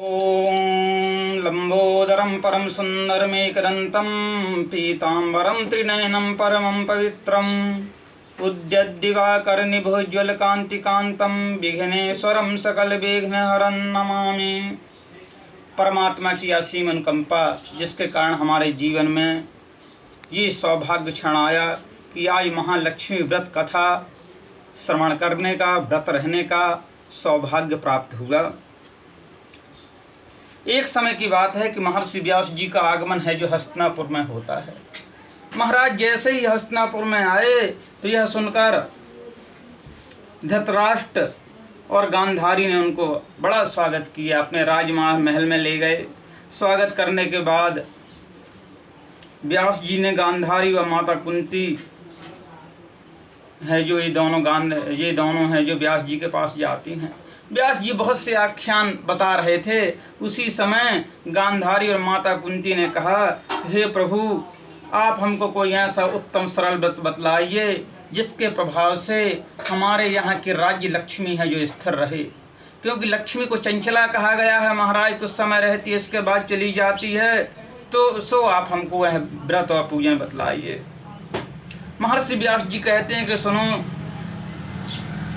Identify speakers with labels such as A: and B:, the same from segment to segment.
A: ॐ लंबोदरं परम सुंदरमेकदन्तं पीताम्बरं त्रिनयनं परमं पवित्रम् उद्यद्दिवाकरनिभोज्ज्वलकान्तिकान्तं विघ्नेश्वरं सकलविघ्नहरं नमामि। परमात्मा की असीम अनुकंपा, जिसके कारण हमारे जीवन में ये सौभाग्य क्षण आया कि आज महालक्ष्मी व्रत कथा श्रवण करने का, व्रत रहने का सौभाग्य प्राप्त हुआ। एक समय की बात है कि महर्षि व्यास जी का आगमन है जो हस्तिनापुर में होता है। महाराज जैसे ही हस्तिनापुर में आए तो यह सुनकर धृतराष्ट्र और गांधारी ने उनको बड़ा स्वागत किया, अपने राजमहल में ले गए। स्वागत करने के बाद व्यास जी ने गांधारी व माता कुंती है जो ये दोनों हैं जो व्यास जी के पास जाती हैं। व्यास जी बहुत से आख्यान बता रहे थे। उसी समय गांधारी और माता कुंती ने कहा, हे प्रभु, आप हमको कोई ऐसा उत्तम सरल व्रत बतलाइए जिसके प्रभाव से हमारे यहाँ की राज्य लक्ष्मी है जो स्थिर रहे, क्योंकि लक्ष्मी को चंचला कहा गया है महाराज। कुछ समय रहती है, इसके बाद चली जाती है। तो आप हमको वह व्रत और पूजन बतलाइए। महर्षि व्यास जी कहते हैं कि सुनो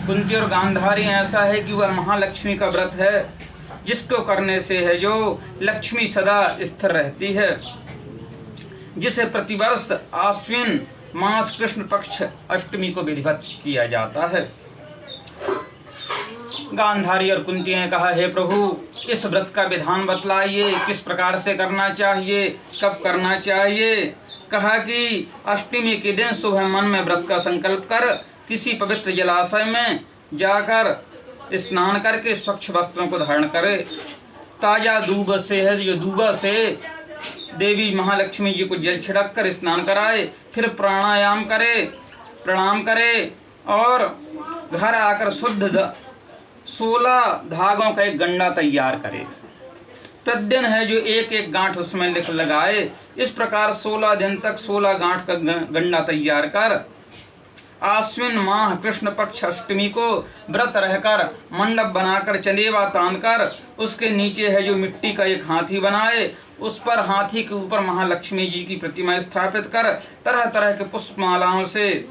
A: कुंती और गांधारी, ऐसा है कि वह महालक्ष्मी का व्रत है जिसको करने से है जो लक्ष्मी सदा स्थिर रहती है, जिसे प्रतिवर्ष आश्विन मास कृष्ण पक्ष अष्टमी को विधिवत किया जाता है। गांधारी और कुंती ने कहा, हे प्रभु, इस व्रत का विधान बतलाइए, किस प्रकार से करना चाहिए, कब करना चाहिए। कहा कि अष्टमी के दिन सुबह मन में व्रत का संकल्प कर किसी पवित्र जलाशय में जाकर स्नान करके स्वच्छ वस्त्रों को धारण करे। ताजा दूब से है जो दूबा से देवी महालक्ष्मी जी को जल छिड़क कर स्नान कराए, फिर प्राणायाम करे, प्रणाम करे और घर आकर शुद्ध 16 धागों का एक गंडा तैयार करे। प्रतिदिन है जो एक एक गांठ उसमें लिख लगाए। इस प्रकार 16 दिन तक 16 गांठ का गंडा तैयार कर आश्विन माह कृष्ण पक्ष अष्टमी को व्रत रहकर मंडप बनाकर चंदेवा तानकर उसके नीचे है जो मिट्टी का एक हाथी बनाए, उस पर हाथी के ऊपर महालक्ष्मी जी की प्रतिमा स्थापित कर तरह तरह के पुष्पमालाओं से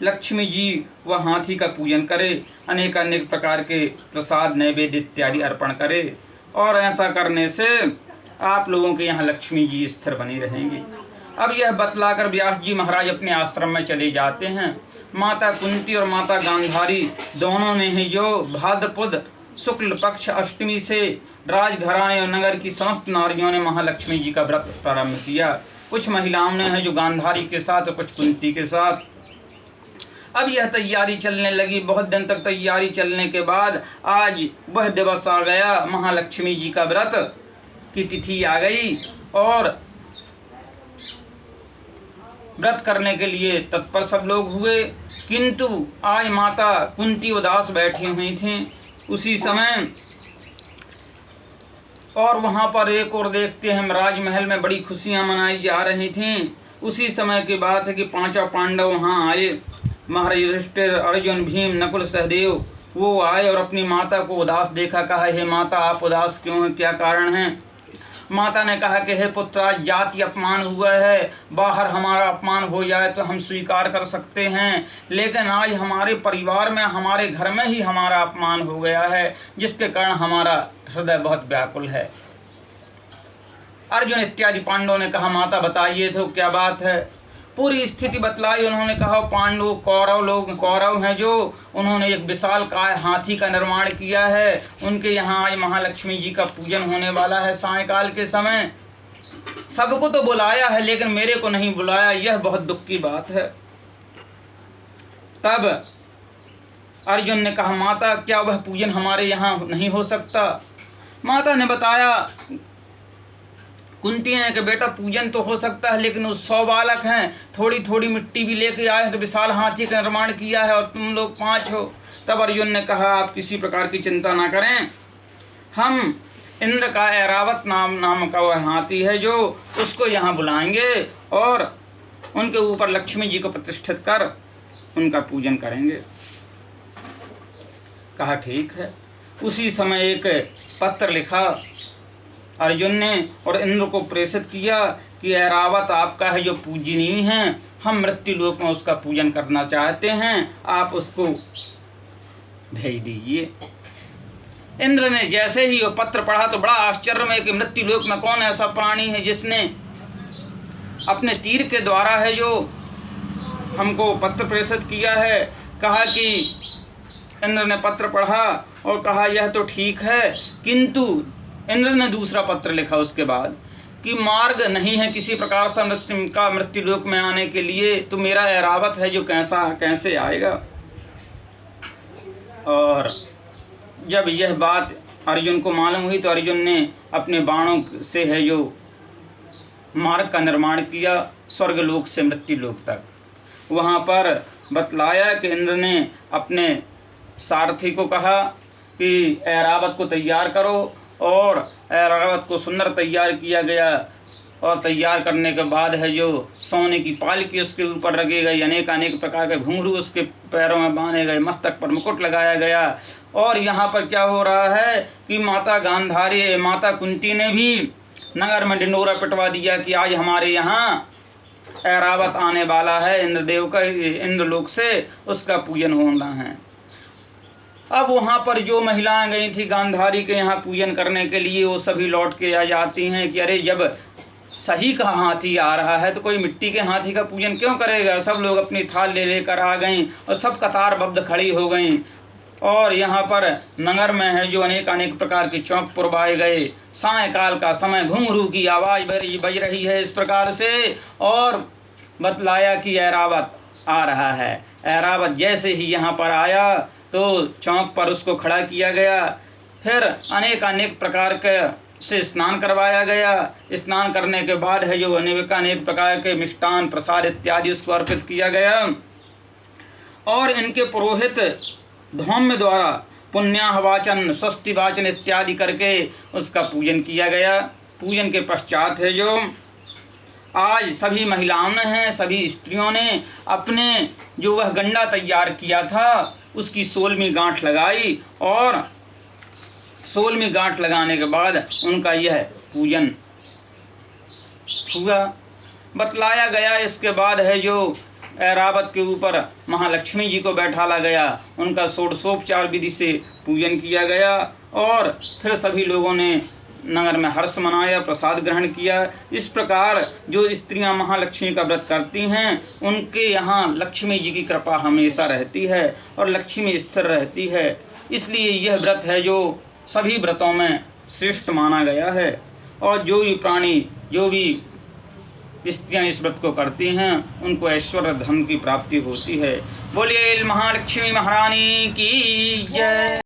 A: लक्ष्मी जी व हाथी का पूजन करे, अनेक अनेक प्रकार के प्रसाद नैवेद्य इत्यादि अर्पण करे। और ऐसा करने से आप लोगों के यहाँ लक्ष्मी जी स्थिर बनी रहेंगी। अब यह बतलाकर व्यास जी महाराज अपने आश्रम में चले जाते हैं। माता कुंती और माता गांधारी दोनों ने ही जो भाद्रपद शुक्ल पक्ष अष्टमी से राजघराने और नगर की समस्त नारियों ने महालक्ष्मी जी का व्रत प्रारंभ किया। कुछ महिलाओं ने है जो गांधारी के साथ और कुछ कुंती के साथ। अब यह तैयारी चलने लगी। बहुत दिन तक तैयारी चलने के बाद आज वह दिवस आ गया, महालक्ष्मी जी का व्रत की तिथि आ गई और व्रत करने के लिए तत्पर सब लोग हुए। किंतु आज माता कुंती उदास बैठी हुई थीं। उसी समय और वहाँ पर एक और देखते हैं, राजमहल में बड़ी खुशियाँ मनाई जा रही थीं। उसी समय की बात है कि 5 पांडव वहाँ आए। महाराज युधिष्ठिर, अर्जुन, भीम, नकुल, सहदेव वो आए और अपनी माता को उदास देखा। कहा, हे माता, आप उदास क्यों हैं, क्या कारण है। माता ने कहा कि हे पुत्र, आज जाति अपमान हुआ है। बाहर हमारा अपमान हो जाए तो हम स्वीकार कर सकते हैं, लेकिन आज हमारे परिवार में, हमारे घर में ही हमारा अपमान हो गया है, जिसके कारण हमारा हृदय बहुत व्याकुल है। अर्जुन इत्यादि पांडवों ने कहा, माता बताइए तो क्या बात है। पूरी स्थिति बतलाई। उन्होंने कहा, पांडव कौरव हैं जो उन्होंने एक विशालकाय हाथी का निर्माण किया है। उनके यहाँ आज महालक्ष्मी जी का पूजन होने वाला है सायंकाल के समय। सबको तो बुलाया है लेकिन मेरे को नहीं बुलाया, यह बहुत दुख की बात है। तब अर्जुन ने कहा, माता, क्या वह पूजन हमारे यहाँ नहीं हो सकता। माता ने बताया, कुंती ने कि बेटा, पूजन तो हो सकता है लेकिन वो 100 बालक हैं, थोड़ी थोड़ी मिट्टी भी लेके आए हैं तो विशाल हाथी का निर्माण किया है और तुम लोग 5 हो। तब अर्जुन ने कहा, आप किसी प्रकार की चिंता ना करें, हम इंद्र का ऐरावत नाम का वह हाथी है जो उसको यहाँ बुलाएंगे और उनके ऊपर लक्ष्मी जी को प्रतिष्ठित कर उनका पूजन करेंगे। कहा, ठीक है। उसी समय एक पत्र लिखा अर्जुन ने और इंद्र को प्रेषित किया कि ऐरावत आपका है जो पूजनीय है, हम मृत्यु लोक में उसका पूजन करना चाहते हैं, आप उसको भेज दीजिए। इंद्र ने जैसे ही वो पत्र पढ़ा तो बड़ा आश्चर्य में कि मृत्यु लोक में कौन ऐसा प्राणी है जिसने अपने तीर के द्वारा है जो हमको पत्र प्रेषित किया है। कहा कि इंद्र ने पत्र पढ़ा और कहा यह तो ठीक है, किंतु इंद्र ने दूसरा पत्र लिखा उसके बाद कि मार्ग नहीं है किसी प्रकार से मृत्यु लोक में आने के लिए, तो मेरा ऐरावत है जो कैसे आएगा। और जब यह बात अर्जुन को मालूम हुई तो अर्जुन ने अपने बाणों से है जो मार्ग का निर्माण किया स्वर्ग लोक से मृत्यु लोक तक। वहाँ पर बतलाया कि इंद्र ने अपने सारथी को कहा कि ऐरावत को तैयार करो, और ऐरावत को सुंदर तैयार किया गया। और तैयार करने के बाद है जो सोने की पालकी उसके ऊपर रखी गई, अनेक प्रकार के घुंघरू उसके पैरों में बांधे गए, मस्तक पर मुकुट लगाया गया। और यहाँ पर क्या हो रहा है कि माता कुंती ने भी नगर में ढिंढोरा पिटवा दिया कि आज हमारे यहाँ ऐरावत आने वाला है, इंद्रदेव का इंद्रलोक से उसका पूजन होना है। अब वहाँ पर जो महिलाएं गई थी गांधारी के यहाँ पूजन करने के लिए, वो सभी लौट के आ जाती हैं कि अरे जब सही का हाथी आ रहा है तो कोई मिट्टी के हाथी का पूजन क्यों करेगा। सब लोग अपनी थाल ले लेकर आ गईं और सब कतारबद्ध खड़ी हो गईं। और यहाँ पर नगर में है जो अनेक प्रकार के चौक पुरवाए गए। सायंकाल का समय घुंघरू की आवाज़ बज रही है इस प्रकार से, और बतलाया कि ऐरावत आ रहा है। ऐरावत जैसे ही यहाँ पर आया तो चौक पर उसको खड़ा किया गया, फिर अनेक प्रकार के से स्नान करवाया गया। स्नान करने के बाद है जो अनेक प्रकार के मिष्टान प्रसाद इत्यादि उसको अर्पित किया गया। और इनके पुरोहित धौम्य द्वारा पुण्याह वाचन, स्वस्ति वाचन इत्यादि करके उसका पूजन किया गया। पूजन के पश्चात है जो आज सभी महिलाओं ने हैं, सभी स्त्रियों ने अपने जो वह गंडा तैयार किया था उसकी 16वीं गांठ लगाई, और 16वीं गांठ लगाने के बाद उनका यह पूजन हुआ। बतलाया गया इसके बाद है जो ऐरावत के ऊपर महालक्ष्मी जी को बैठाला गया, उनका षोडशोपचार विधि से पूजन किया गया। और फिर सभी लोगों ने नगर में हर्ष मनाया, प्रसाद ग्रहण किया। इस प्रकार जो स्त्रियां महालक्ष्मी का व्रत करती हैं उनके यहाँ लक्ष्मी जी की कृपा हमेशा रहती है और लक्ष्मी स्थिर रहती है। इसलिए यह व्रत है जो सभी व्रतों में श्रेष्ठ माना गया है। और जो भी प्राणी, जो भी स्त्रियां इस व्रत को करती हैं उनको ऐश्वर्य धन की प्राप्ति होती है। बोलिए महालक्ष्मी महारानी की जय।